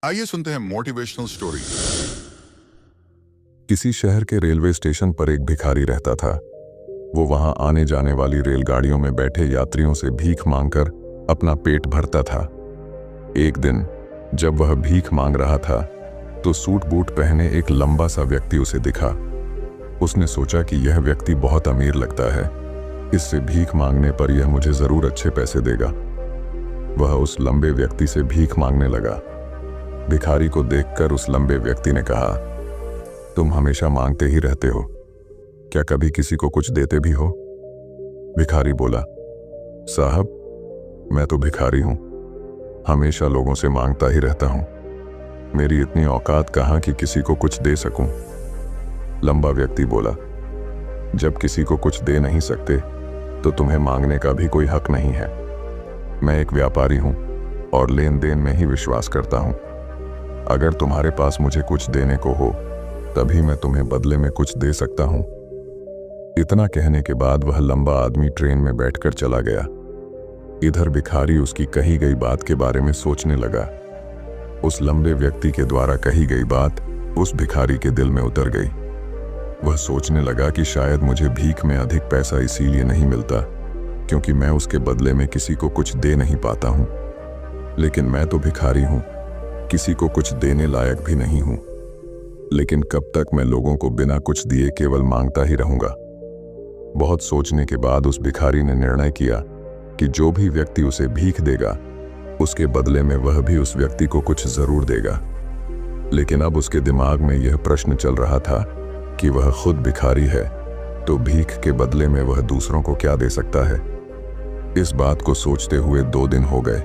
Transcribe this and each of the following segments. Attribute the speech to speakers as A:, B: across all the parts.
A: आइए सुनते हैं मोटिवेशनल स्टोरी।
B: किसी शहर के रेलवे स्टेशन पर एक भिखारी रहता था। वो वहां आने जाने वाली रेलगाड़ियों में बैठे यात्रियों से भीख मांगकर अपना पेट भरता था। एक दिन जब वह भीख मांग रहा था तो सूट बूट पहने एक लंबा सा व्यक्ति उसे दिखा। उसने सोचा कि यह व्यक्ति बहुत अमीर लगता है, इससे भीख मांगने पर यह मुझे जरूर अच्छे पैसे देगा। वह उस लंबे व्यक्ति से भीख मांगने लगा। भिखारी को देखकर उस लंबे व्यक्ति ने कहा, तुम हमेशा मांगते ही रहते हो, क्या कभी किसी को कुछ देते भी हो? भिखारी बोला, साहब मैं तो भिखारी हूं, हमेशा लोगों से मांगता ही रहता हूं, मेरी इतनी औकात कहां कि किसी को कुछ दे सकूं। लंबा व्यक्ति बोला, जब किसी को कुछ दे नहीं सकते तो तुम्हें मांगने का भी कोई हक नहीं है। मैं एक व्यापारी हूं और लेन देन में ही विश्वास करता हूं। अगर तुम्हारे पास मुझे कुछ देने को हो तभी मैं तुम्हें बदले में कुछ दे सकता हूं। इतना कहने के बाद वह लंबा आदमी ट्रेन में बैठकर चला गया। इधर भिखारी उसकी कही गई बात के बारे में सोचने लगा। उस लंबे व्यक्ति के द्वारा कही गई बात उस भिखारी के दिल में उतर गई। वह सोचने लगा कि शायद मुझे भीख में अधिक पैसा इसीलिए नहीं मिलता क्योंकि मैं उसके बदले में किसी को कुछ दे नहीं पाता हूं। लेकिन मैं तो भिखारी हूं, किसी को कुछ देने लायक भी नहीं हूं। लेकिन कब तक मैं लोगों को बिना कुछ दिए केवल मांगता ही रहूंगा? बहुत सोचने के बाद उस भिखारी ने निर्णय किया कि जो भी व्यक्ति उसे भीख देगा उसके बदले में वह भी उस व्यक्ति को कुछ जरूर देगा। लेकिन अब उसके दिमाग में यह प्रश्न चल रहा था कि वह खुद भिखारी है तो भीख के बदले में वह दूसरों को क्या दे सकता है। इस बात को सोचते हुए 2 दिन हो गए,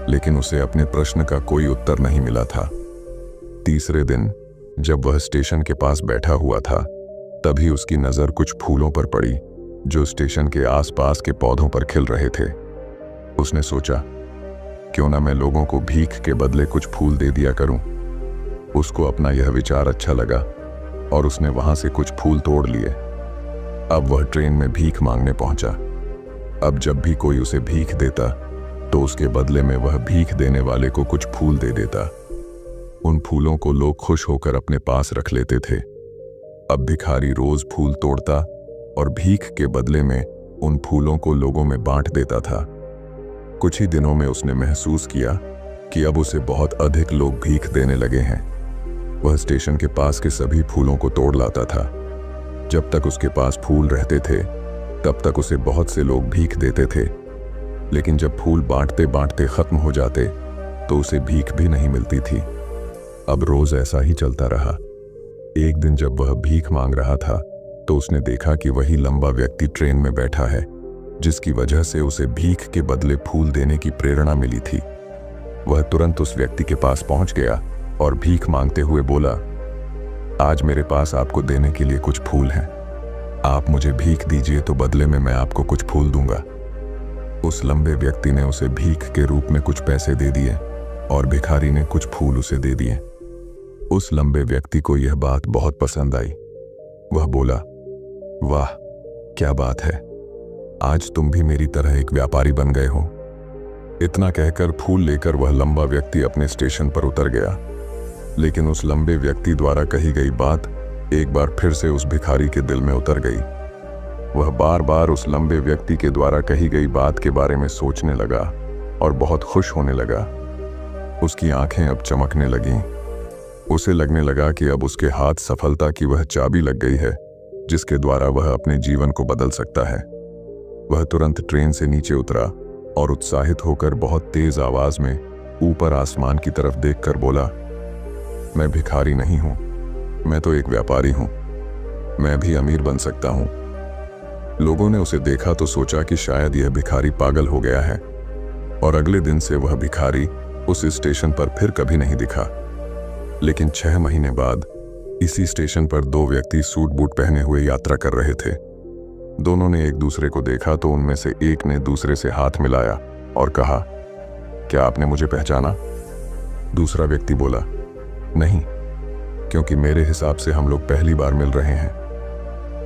B: लेकिन उसे अपने प्रश्न का कोई उत्तर नहीं मिला था। तीसरे दिन जब वह स्टेशन के पास बैठा हुआ था तभी उसकी नजर कुछ फूलों पर पड़ी जो स्टेशन के आसपास के पौधों पर खिल रहे थे। उसने सोचा, क्यों ना मैं लोगों को भीख के बदले कुछ फूल दे दिया करूं। उसको अपना यह विचार अच्छा लगा और उसने वहां से कुछ फूल तोड़ लिए। अब वह ट्रेन में भीख मांगने पहुंचा। अब जब भी कोई उसे भीख देता तो उसके बदले में वह भीख देने वाले को कुछ फूल दे देता। उन फूलों को लोग खुश होकर अपने पास रख लेते थे। अब भिखारी रोज फूल तोड़ता और भीख के बदले में उन फूलों को लोगों में बांट देता था। कुछ ही दिनों में उसने महसूस किया कि अब उसे बहुत अधिक लोग भीख देने लगे हैं। वह स्टेशन के पास के सभी फूलों को तोड़ लाता था। जब तक उसके पास फूल रहते थे तब तक उसे बहुत से लोग भीख देते थे, लेकिन जब फूल बांटते बांटते खत्म हो जाते तो उसे भीख भी नहीं मिलती थी। अब रोज ऐसा ही चलता रहा। एक दिन जब वह भीख मांग रहा था तो उसने देखा कि वही लंबा व्यक्ति ट्रेन में बैठा है जिसकी वजह से उसे भीख के बदले फूल देने की प्रेरणा मिली थी। वह तुरंत उस व्यक्ति के पास पहुंच गया और भीख मांगते हुए बोला, आज मेरे पास आपको देने के लिए कुछ फूल हैं, आप मुझे भीख दीजिए तो बदले में मैं आपको कुछ फूल दूंगा। उस लंबे व्यक्ति ने उसे भीख के रूप में कुछ पैसे दे दिए और भिखारी ने कुछ फूल उसे दे दिए। उस लंबे व्यक्ति को यह बात बहुत पसंद आई। वह बोला, वाह क्या बात है, आज तुम भी मेरी तरह एक व्यापारी बन गए हो। इतना कहकर फूल लेकर वह लंबा व्यक्ति अपने स्टेशन पर उतर गया। लेकिन उस लंबे व्यक्ति द्वारा कही गई बात एक बार फिर से उस भिखारी के दिल में उतर गई। वह बार बार उस लंबे व्यक्ति के द्वारा कही गई बात के बारे में सोचने लगा और बहुत खुश होने लगा। उसकी आंखें अब चमकने लगीं। उसे लगने लगा कि अब उसके हाथ सफलता की वह चाबी लग गई है जिसके द्वारा वह अपने जीवन को बदल सकता है। वह तुरंत ट्रेन से नीचे उतरा और उत्साहित होकर बहुत तेज आवाज में ऊपर आसमान की तरफ देखकर बोला, मैं भिखारी नहीं हूं, मैं तो एक व्यापारी हूं, मैं भी अमीर बन सकता हूं। लोगों ने उसे देखा तो सोचा कि शायद यह भिखारी पागल हो गया है और अगले दिन से वह भिखारी उस स्टेशन पर फिर कभी नहीं दिखा। लेकिन 6 महीने बाद इसी स्टेशन पर 2 व्यक्ति सूट बूट पहने हुए यात्रा कर रहे थे। दोनों ने एक दूसरे को देखा तो उनमें से एक ने दूसरे से हाथ मिलाया और कहा, क्या आपने मुझे पहचाना? दूसरा व्यक्ति बोला, नहीं, क्योंकि मेरे हिसाब से हम लोग पहली बार मिल रहे हैं।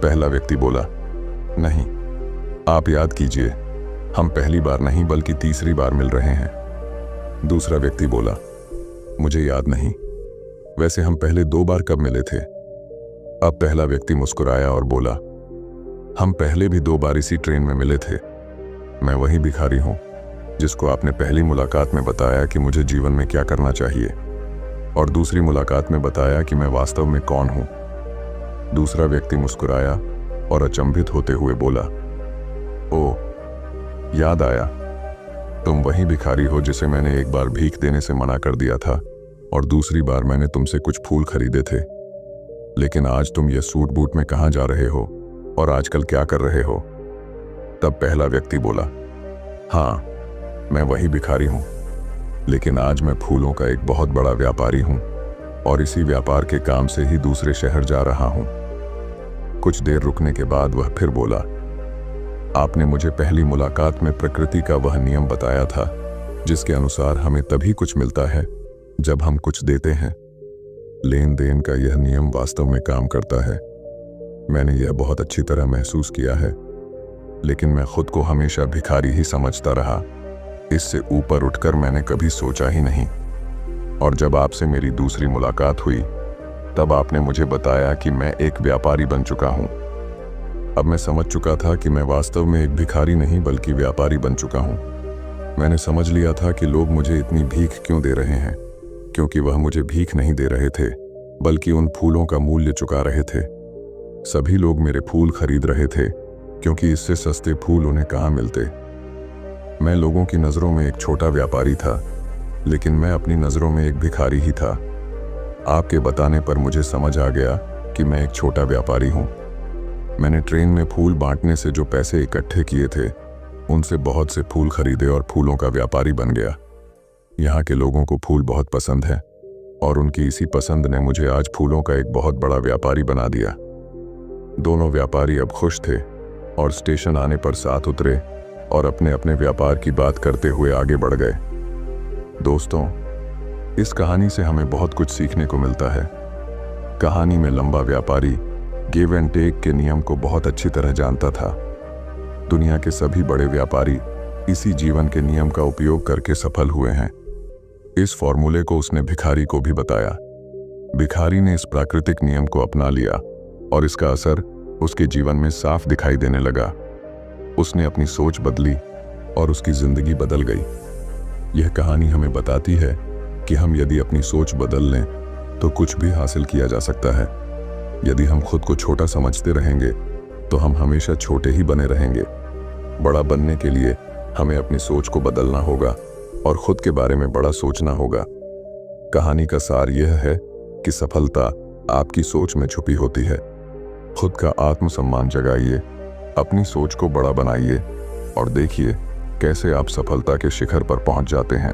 B: पहला व्यक्ति बोला, नहीं, आप याद कीजिए, हम पहली बार नहीं बल्कि तीसरी बार मिल रहे हैं। दूसरा व्यक्ति बोला, मुझे याद नहीं। वैसे हम पहले 2 बार कब मिले थे? अब पहला व्यक्ति मुस्कुराया और बोला, हम पहले भी 2 बार इसी ट्रेन में मिले थे। मैं वही भिखारी हूं जिसको आपने पहली मुलाकात में बताया कि मुझे जीवन में क्या करना चाहिए, और दूसरी मुलाकात में बताया कि मैं वास्तव में कौन हूं। दूसरा व्यक्ति मुस्कुराया और अचंभित होते हुए बोला, ओ, याद आया, तुम वही भिखारी हो जिसे मैंने एक बार भीख देने से मना कर दिया था और दूसरी बार मैंने तुमसे कुछ फूल खरीदे थे। लेकिन आज तुम ये सूट बूट में कहाँ जा रहे हो और आजकल क्या कर रहे हो? तब पहला व्यक्ति बोला, हाँ, मैं वही भिखारी हूं, लेकिन आज मैं फूलों का एक बहुत बड़ा व्यापारी हूं और इसी व्यापार के काम से ही दूसरे शहर जा रहा हूं। कुछ देर रुकने के बाद वह फिर बोला, आपने मुझे पहली मुलाकात में प्रकृति का वह नियम बताया था जिसके अनुसार हमें तभी कुछ मिलता है जब हम कुछ देते हैं। लेन देन का यह नियम वास्तव में काम करता है। मैंने यह बहुत अच्छी तरह महसूस किया है, लेकिन मैं खुद को हमेशा भिखारी ही समझता रहा। इससे ऊपर उठकर मैंने कभी सोचा ही नहीं। और जब आपसे मेरी दूसरी मुलाकात हुई तब आपने मुझे बताया कि मैं एक व्यापारी बन चुका हूं। अब मैं समझ चुका था कि मैं वास्तव में एक भिखारी नहीं बल्कि व्यापारी बन चुका हूं। मैंने समझ लिया था कि लोग मुझे इतनी भीख क्यों दे रहे हैं, क्योंकि वह मुझे भीख नहीं दे रहे थे बल्कि उन फूलों का मूल्य चुका रहे थे। सभी लोग मेरे फूल खरीद रहे थे क्योंकि इससे सस्ते फूल उन्हें कहाँ मिलते। मैं लोगों की नज़रों में एक छोटा व्यापारी था, लेकिन मैं अपनी नज़रों में एक भिखारी ही था। आपके बताने पर मुझे समझ आ गया कि मैं एक छोटा व्यापारी हूँ। मैंने ट्रेन में फूल बांटने से जो पैसे इकट्ठे किए थे उनसे बहुत से फूल खरीदे और फूलों का व्यापारी बन गया। यहाँ के लोगों को फूल बहुत पसंद है और उनकी इसी पसंद ने मुझे आज फूलों का एक बहुत बड़ा व्यापारी बना दिया। दोनों व्यापारी अब खुश थे और स्टेशन आने पर साथ उतरे और अपने अपने व्यापार की बात करते हुए आगे बढ़ गए। दोस्तों, इस कहानी से हमें बहुत कुछ सीखने को मिलता है। कहानी में लंबा व्यापारी गिव एंड टेक के नियम को बहुत अच्छी तरह जानता था। दुनिया के सभी बड़े व्यापारी इसी जीवन के नियम का उपयोग करके सफल हुए हैं। इस फॉर्मूले को उसने भिखारी को भी बताया। भिखारी ने इस प्राकृतिक नियम को अपना लिया और इसका असर उसके जीवन में साफ दिखाई देने लगा। उसने अपनी सोच बदली और उसकी जिंदगी बदल गई। यह कहानी हमें बताती है कि हम यदि अपनी सोच बदल लें तो कुछ भी हासिल किया जा सकता है। यदि हम खुद को छोटा समझते रहेंगे तो हम हमेशा छोटे ही बने रहेंगे। बड़ा बनने के लिए हमें अपनी सोच को बदलना होगा और खुद के बारे में बड़ा सोचना होगा। कहानी का सार यह है कि सफलता आपकी सोच में छुपी होती है। खुद का आत्मसम्मान जगाइए, अपनी सोच को बड़ा बनाइए और देखिए कैसे आप सफलता के शिखर पर पहुंच जाते हैं।